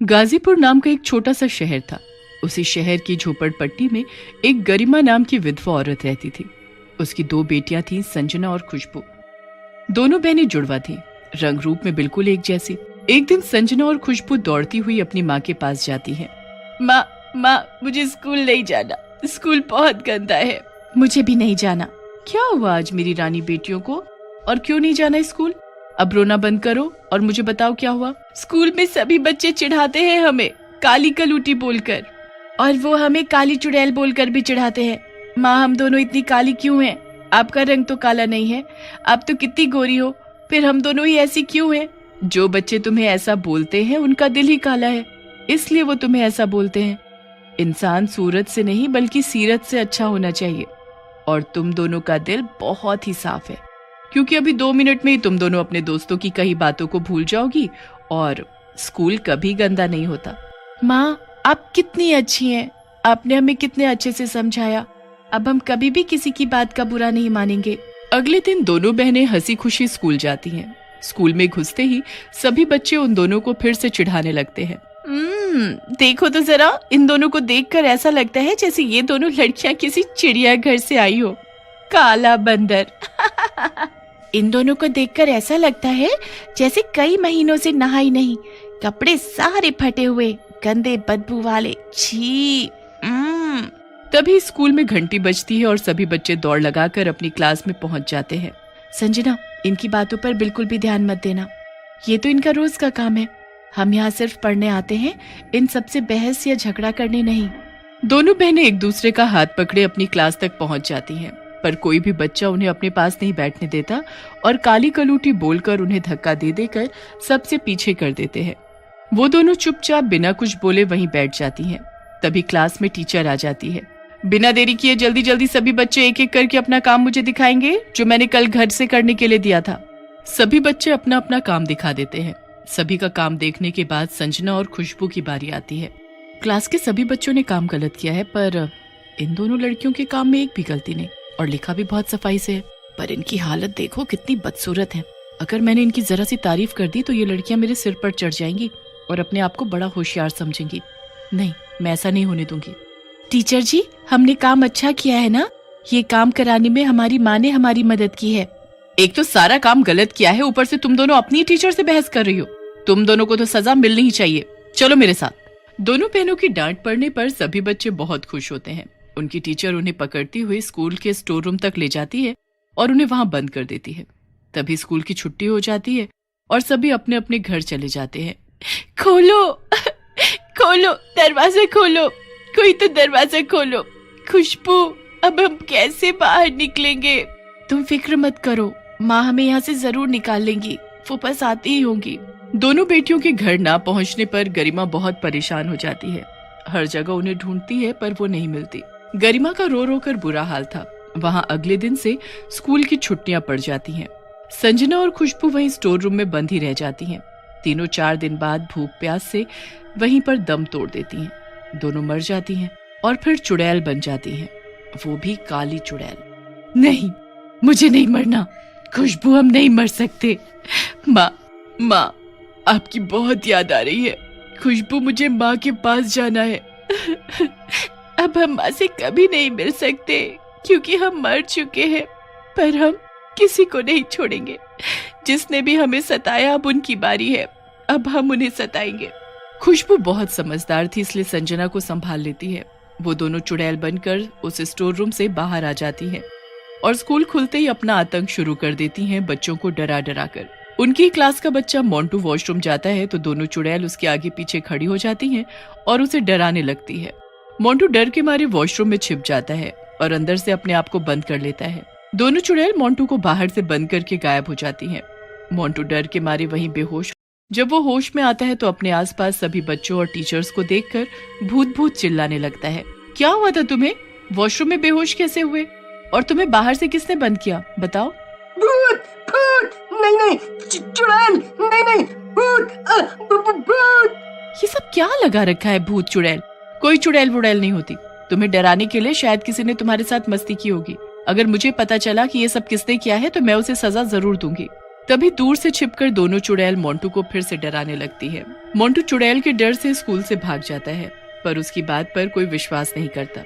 गाजीपुर नाम का एक छोटा सा शहर था। उसी शहर की झोपड़पट्टी में एक गरिमा नाम की विधवा औरत रहती थी। उसकी 2 बेटियां थीं, संजना और खुशबू। दोनों बहनें जुड़वा थीं, रंग रूप में बिल्कुल एक जैसी। एक दिन संजना और खुशबू दौड़ती हुई अपनी माँ के पास जाती हैं। माँ, मुझे स्कूल नहीं जाना, स्कूल बहुत गंदा है। मुझे भी नहीं जाना। क्या हुआ आज मेरी रानी बेटियों को, और क्यों नहीं जाना स्कूल? अब रोना बंद करो और मुझे बताओ क्या हुआ। स्कूल में सभी बच्चे चिढ़ाते हैं हमें काली कलूटी बोलकर, और वो हमें काली चुड़ैल बोलकर भी चिढ़ाते हैं। माँ, हम दोनों इतनी काली क्यों हैं? आपका रंग तो काला नहीं है, आप तो कितनी गोरी हो, फिर हम दोनों ही ऐसी क्यों हैं? जो बच्चे तुम्हें ऐसा बोलते हैं उनका दिल ही काला है, इसलिए वो तुम्हें ऐसा बोलते हैं। इंसान सूरत से नहीं बल्कि सीरत से अच्छा होना चाहिए, और तुम दोनों का दिल बहुत ही साफ है, क्योंकि अभी 2 मिनट में ही तुम दोनों अपने दोस्तों की कही बातों को भूल जाओगी, और स्कूल कभी गंदा नहीं होता। माँ, आप कितनी अच्छी हैं, आपने हमें कितने अच्छे से समझाया। अब हम कभी भी किसी की बात का बुरा नहीं मानेंगे। अगले दिन दोनों बहनें हंसी खुशी स्कूल जाती हैं। स्कूल में घुसते ही सभी बच्चे उन दोनों को फिर से चिढ़ाने लगते हैं। देखो तो जरा, इन दोनों को देखकर ऐसा लगता है जैसे ये दोनों लड़कियां किसी चिड़ियाघर से आई हो। काला बंदर। इन दोनों को देखकर ऐसा लगता है जैसे कई महीनों से नहाई नहीं, कपड़े सारे फटे हुए, गंदे बदबू वाले। छी। तभी स्कूल में घंटी बजती है और सभी बच्चे दौड़ लगाकर अपनी क्लास में पहुंच जाते हैं। संजना, इनकी बातों पर बिल्कुल भी ध्यान मत देना, ये तो इनका रोज का काम है। हम यहाँ सिर्फ पढ़ने आते हैं, इन सबसे बहस या झगड़ा करने नहीं। दोनों बहनें एक दूसरे का हाथ पकड़े अपनी क्लास तक पहुंच जाती हैं, पर कोई भी बच्चा उन्हें अपने पास नहीं बैठने देता और काली कलूटी बोलकर उन्हें धक्का दे देकर सबसे पीछे कर देते हैं। वो दोनों चुपचाप बिना कुछ बोले वहीं बैठ जाती हैं। तभी क्लास में टीचर आ जाती है। बिना देरी किए जल्दी जल्दी सभी बच्चे एक एक करके अपना काम मुझे दिखाएंगे, जो मैंने कल घर से करने के लिए दिया था। सभी बच्चे अपना अपना काम दिखा देते हैं। सभी का काम देखने के बाद संजना और खुशबू की बारी आती है। क्लास के सभी बच्चों ने काम गलत किया है, पर इन दोनों लड़कियों के काम में एक भी गलती नहीं, और लिखा भी बहुत सफाई से है। पर इनकी हालत देखो कितनी बदसूरत है। अगर मैंने इनकी जरा सी तारीफ कर दी तो ये लड़कियां मेरे सिर पर चढ़ जाएंगी और अपने आप को बड़ा होशियार समझेंगी। नहीं, मैं ऐसा नहीं होने दूंगी। टीचर जी, हमने काम अच्छा किया है ना? ये काम कराने में हमारी माँ ने हमारी मदद की है। एक तो सारा काम गलत किया है, ऊपर से तुम दोनों अपनी टीचर से बहस कर रही हो। तुम दोनों को तो सजा मिलनी ही चाहिए। चलो मेरे साथ। दोनों बहनों की डांट पड़ने पर सभी बच्चे बहुत खुश होते हैं। उनकी टीचर उन्हें पकड़ती हुई स्कूल के स्टोर रूम तक ले जाती है और उन्हें वहां बंद कर देती है। तभी स्कूल की छुट्टी हो जाती है और सभी अपने अपने घर चले जाते हैं। खोलो खोलो, दरवाजा खोलो, कोई तो दरवाजा खोलो। खुशबू, अब हम कैसे बाहर निकलेंगे? तुम फिक्र मत करो, माँ हमें यहाँ से जरूर निकाल लेंगी, वो बस आती ही होंगी। दोनों बेटियों के घर ना पहुँचने पर गरिमा बहुत परेशान हो जाती है। हर जगह उन्हें ढूंढती है पर वो नहीं मिलती। गरिमा का रो रो कर बुरा हाल था। वहाँ अगले दिन से स्कूल की छुट्टियां पड़ जाती हैं। संजना और खुशबू वहीं स्टोर रूम में बंद ही रह जाती हैं। तीनों 4 दिन बाद भूख प्यास से वहीं पर दम तोड़ देती हैं। दोनों मर जाती हैं और फिर चुड़ैल बन जाती हैं, वो भी काली चुड़ैल। नहीं, मुझे नहीं मरना। खुशबू, हम नहीं मर सकते। माँ, आपकी बहुत याद आ रही है। खुशबू, मुझे माँ के पास जाना है। अब हम माँ से कभी नहीं मिल सकते क्योंकि हम मर चुके हैं, पर हम किसी को नहीं छोड़ेंगे। जिसने भी हमें सताया अब उनकी बारी है, अब हम उन्हें सताएंगे। खुशबू बहुत समझदार थी, इसलिए संजना को संभाल लेती है। वो दोनों चुड़ैल बनकर उस स्टोर रूम से बाहर आ जाती हैं और स्कूल खुलते ही अपना आतंक शुरू कर देती हैं, बच्चों को डरा डरा कर। उनकी क्लास का बच्चा मोंटू वॉशरूम जाता है तो दोनों चुड़ैल उसके आगे पीछे खड़ी हो जाती हैं और उसे डराने लगती है। मोंटू डर के मारे वॉशरूम में छिप जाता है और अंदर से अपने आप को बंद कर लेता है। दोनों चुड़ैल मोंटू को बाहर से बंद करके गायब हो जाती हैं। मोंटू डर के मारे वहीं बेहोश। जब वो होश में आता है तो अपने आसपास सभी बच्चों और टीचर्स को देखकर भूत भूत चिल्लाने लगता है। क्या हुआ था तुम्हें? वॉशरूम में बेहोश कैसे हुए? और तुम्हें बाहर से किसने बंद किया, बताओ? भूत, भूत, नहीं, चुड़ैल, नहीं, भूत। ये सब क्या लगा रखा है, भूत चुड़ैल? कोई चुड़ैल वुड़ैल नहीं होती। तुम्हें डराने के लिए शायद किसी ने तुम्हारे साथ मस्ती की होगी। अगर मुझे पता चला कि ये सब किसने किया है तो मैं उसे सजा जरूर दूंगी। तभी दूर से छिपकर दोनों चुड़ैल मोंटू को फिर से डराने लगती है। मोंटू चुड़ैल के डर से स्कूल से भाग जाता है, पर उसकी बात पर कोई विश्वास नहीं करता।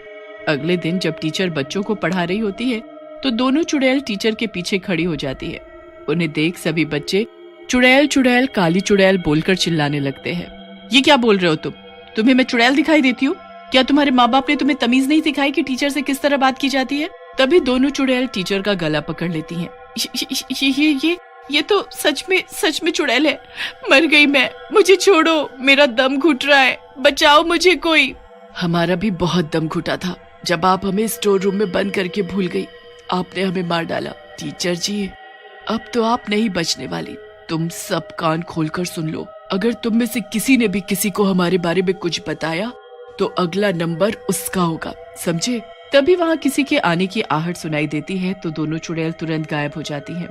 अगले दिन जब टीचर बच्चों को पढ़ा रही होती है तो दोनों चुड़ैल टीचर के पीछे खड़ी हो जाती है। उन्हें देख सभी बच्चे चुड़ैल चुड़ैल काली चुड़ैल बोलकर चिल्लाने लगते हैं। ये क्या बोल रहे हो तुम? तुम्हें मैं चुड़ैल दिखाई देती हूँ? क्या तुम्हारे माँ बाप ने तुम्हें तमीज नहीं सिखाई कि टीचर से किस तरह बात की जाती है? तभी दोनों चुड़ैल टीचर का गला पकड़ लेती हैं। ये तो सच में चुड़ैल है। मर गई मैं, मुझे छोड़ो, मेरा दम घुट रहा है, बचाओ मुझे कोई। हमारा भी बहुत दम घुटा था जब आप हमें स्टोर रूम में बंद करके भूल गई। आपने हमें मार डाला। टीचर जी, अब तो आप नहीं बचने वाली। तुम सब कान खोलकर सुन लो। अगर तुम में से किसी ने भी किसी को हमारे बारे में कुछ बताया तो अगला नंबर उसका होगा, समझे? तभी वहाँ किसी के आने की आहट सुनाई देती है तो दोनों चुड़ैल तुरंत गायब हो जाती हैं।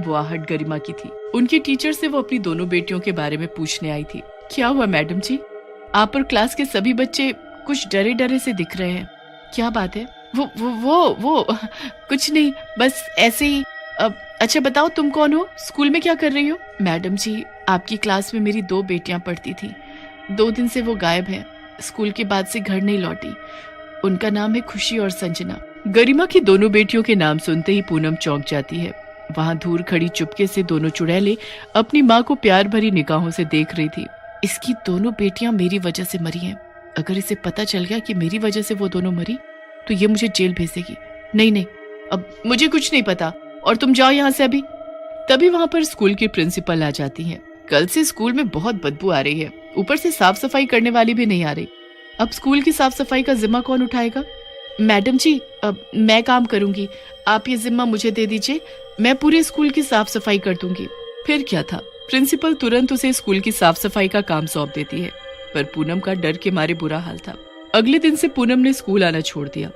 वो आहट गरिमा की थी। उनकी टीचर से वो अपनी दोनों बेटियों के बारे में पूछने आई थी। क्या हुआ मैडम जी? आप और क्लास के सभी बच्चे कुछ डरे डरे से दिख रहे हैं। क्या बात है? वो कुछ नहीं, बस ऐसे ही। अच्छा बताओ, तुम कौन हो? स्कूल में क्या कर रही हो? मैडम जी, आपकी क्लास में मेरी 2 बेटियां पढ़ती थी। 2 दिन से वो गायब है। स्कूल के बाद से घर नहीं लौटी। उनका नाम है खुशी और संजना। गरिमा की दोनों बेटियों के नाम सुनते ही पूनम चौंक जाती है। वहां दूर खड़ी चुपके से दोनों चुड़ैलें अपनी माँ को प्यार भरी निगाहों से देख रही थी। इसकी दोनों बेटियां मेरी वजह से मरी हैं। अगर इसे पता चल गया कि मेरी वजह से वो दोनों मरी तो ये मुझे जेल भेज देगी। नहीं, अब मुझे कुछ नहीं पता और तुम जाओ यहाँ से अभी। तभी वहाँ पर स्कूल की प्रिंसिपल आ जाती हैं। कल से स्कूल में बहुत बदबू आ रही है, ऊपर से साफ सफाई करने वाली भी नहीं आ रही। अब स्कूल की साफ सफाई का जिम्मा कौन उठाएगा? मैडम जी, अब मैं काम करूंगी, आप ये जिम्मा मुझे दे दीजिए, मैं पूरे स्कूल की साफ सफाई कर दूंगी। फिर क्या था, प्रिंसिपल तुरंत उसे स्कूल की साफ सफाई का काम सौंप देती है। पर पूनम का डर के मारे बुरा हाल था। अगले दिन से पूनम ने स्कूल आना छोड़ दिया।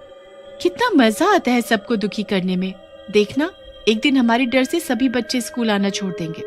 कितना मजा आता है सबको दुखी करने में। देखना, एक दिन हमारे डर से सभी बच्चे स्कूल आना छोड़ देंगे।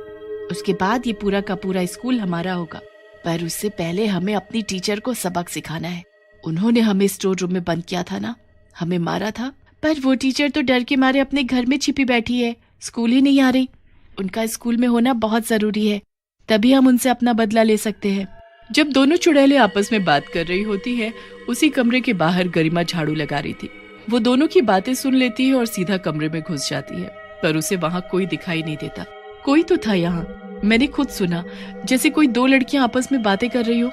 उसके बाद ये पूरा का पूरा स्कूल हमारा होगा। पर उससे पहले हमें अपनी टीचर को सबक सिखाना है। उन्होंने हमें स्टोर रूम में बंद किया था ना, हमें मारा था। पर वो टीचर तो डर के मारे अपने घर में छिपी बैठी है, स्कूल ही नहीं आ रही। उनका स्कूल में होना बहुत जरूरी है, तभी हम उनसे अपना बदला ले सकते हैं। जब दोनों चुड़ैलें आपस में बात कर रही होती है, उसी कमरे के बाहर गरिमा झाड़ू लगा रही थी। वो दोनों की बातें सुन लेती है और सीधा कमरे में घुस जाती है। पर उसे वहाँ कोई दिखाई नहीं देता। कोई तो था यहाँ, मैंने खुद सुना, जैसे कोई 2 लड़कियां आपस में बातें कर रही हो।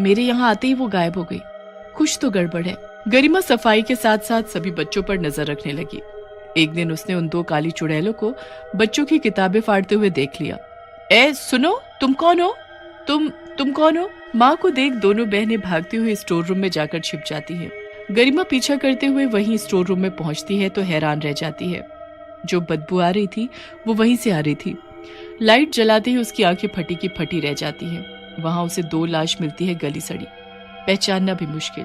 मेरे यहाँ आते ही वो गायब हो गई। कुछ तो गड़बड़ है। गरिमा सफाई के साथ साथ सभी बच्चों पर नजर रखने लगी। एक दिन उसने उन 2 काली चुड़ैलों को बच्चों की किताबें फाड़ते हुए देख लिया। ए सुनो, तुम कौन हो? तुम कौन हो? माँ को देख दोनों बहनें भागते हुए स्टोर रूम में जाकर छिप जाती है। गरिमा पीछा करते हुए वहीं स्टोर रूम में पहुंचती है तो हैरान रह जाती है। जो बदबू आ रही थी वो वहीं से आ रही थी। लाइट जलाते ही उसकी आंखें फटी की फटी रह जाती हैं। वहां उसे 2 लाश मिलती है गली सड़ी, पहचानना भी मुश्किल।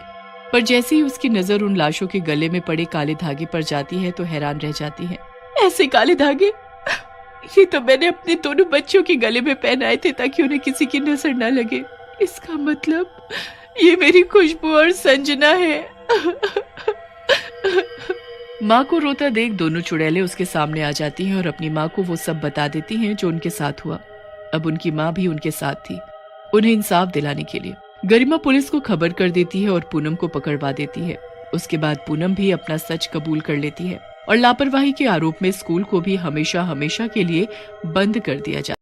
पर जैसे ही उसकी नजर उन लाशों के गले में पड़े काले धागे पर जाती है तो हैरान रह जाती है। ऐसे काले धागे? ये तो मैंने अपने दोनों बच्चों के गले में पहनाए थे ताकि उन्हें किसी की नजर न लगे। इसका मतलब ये मेरी खुशबू और संजना है। माँ को रोता देख दोनों चुड़ैलें उसके सामने आ जाती हैं और अपनी माँ को वो सब बता देती हैं जो उनके साथ हुआ। अब उनकी माँ भी उनके साथ थी, उन्हें इंसाफ दिलाने के लिए। गरिमा पुलिस को खबर कर देती है और पूनम को पकड़वा देती है। उसके बाद पूनम भी अपना सच कबूल कर लेती है और लापरवाही के आरोप में स्कूल को भी हमेशा हमेशा के लिए बंद कर दिया जाता है।